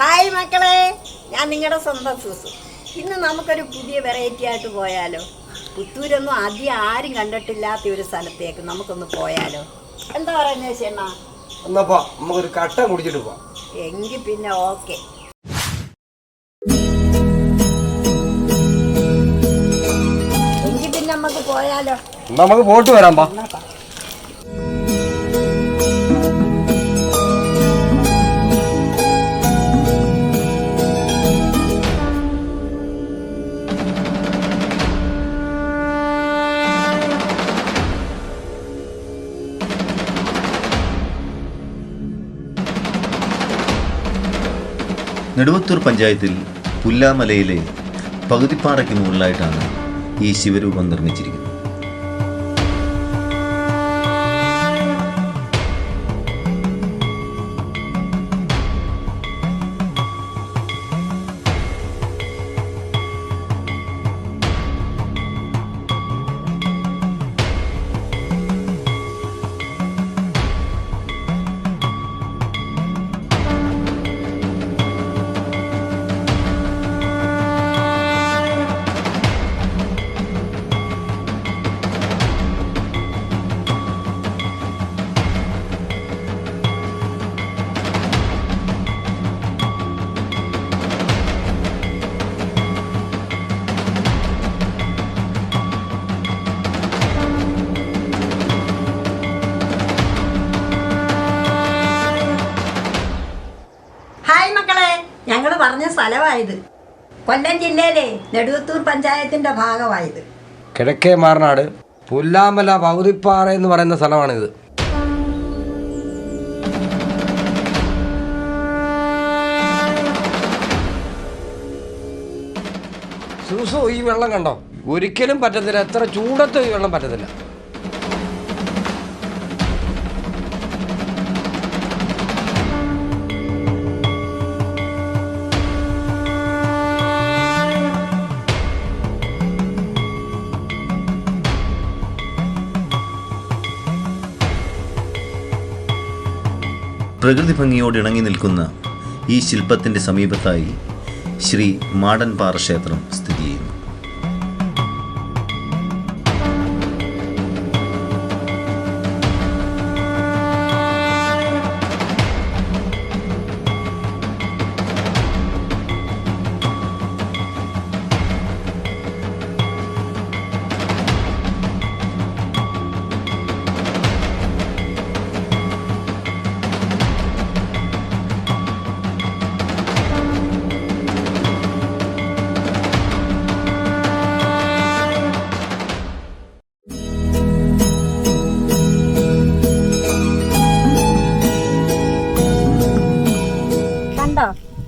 Hi മക്കളെ, ഞാൻ നിങ്ങളുടെ സ്വന്തം സൂസു. ഇന്ന് നമുക്കൊരു പുതിയ വെറൈറ്റി ആയിട്ട് പോയാലോ? പുത്തൂരൊന്നും ആദ്യം ആരും കണ്ടിട്ടില്ലാത്ത ഒരു സ്ഥലത്തേക്ക് നമുക്കൊന്ന് പോയാലോ? എന്താ പറയുന്നത് ചേണ്ണ? എന്നപ്പാ നമുക്കൊരു കട്ട കുടിച്ചിട്ട് പോവാം. എങ്കിൽ പിന്നെ ഓക്കെ. എങ്കിൽ പിന്നെ നമുക്ക് പോയാലോ? നമുക്ക് പോയിട്ട് വരാം. പാ നെടുവത്തൂർ പഞ്ചായത്തിൽ പുല്ലാമലയിലെ പകുതിപ്പാറയ്ക്ക് മുകളിലായിട്ടാണ് ഈ ശിവരൂപം നിർമ്മിച്ചിരിക്കുന്നത്. ഹായ് മക്കളെ, ഞങ്ങൾ പറഞ്ഞ സ്ഥലമായത് കൊല്ലം ജില്ലയിലെ നെടുവത്തൂർ പഞ്ചായത്തിന്റെ ഭാഗമായത്. കിഴക്കേ മാറനാട് പുല്ലാമല പകുതിപ്പാറ എന്ന് പറയുന്ന സ്ഥലമാണിത്. സൂസു, ഈ വെള്ളം കണ്ടോ? ഒരിക്കലും പറ്റത്തില്ല. എത്ര ചൂടത്തും ഈ വെള്ളം പറ്റത്തില്ല. പ്രകൃതി ഭംഗിയോട് ഇണങ്ങി നിൽക്കുന്ന ഈ ശില്പത്തിൻ്റെ സമീപത്തായി ശ്രീ മാടൻപാറ ക്ഷേത്രം സ്ഥിതി ചെയ്യുന്നു.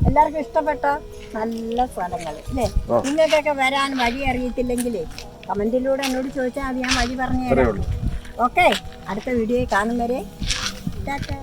എല്ലാവർക്കും ഇഷ്ടപ്പെട്ട നല്ല സ്ഥലങ്ങൾ അല്ലേ? നിങ്ങൾക്കൊക്കെ വരാൻ വഴി അറിയത്തില്ലെങ്കിലേ കമന്റിലൂടെ എന്നോട് ചോദിച്ചാൽ അത് ഞാൻ വഴി പറഞ്ഞു തരാം. ഓക്കെ, അടുത്ത വീഡിയോയിൽ കാണും വരെ ടാറ്റാ.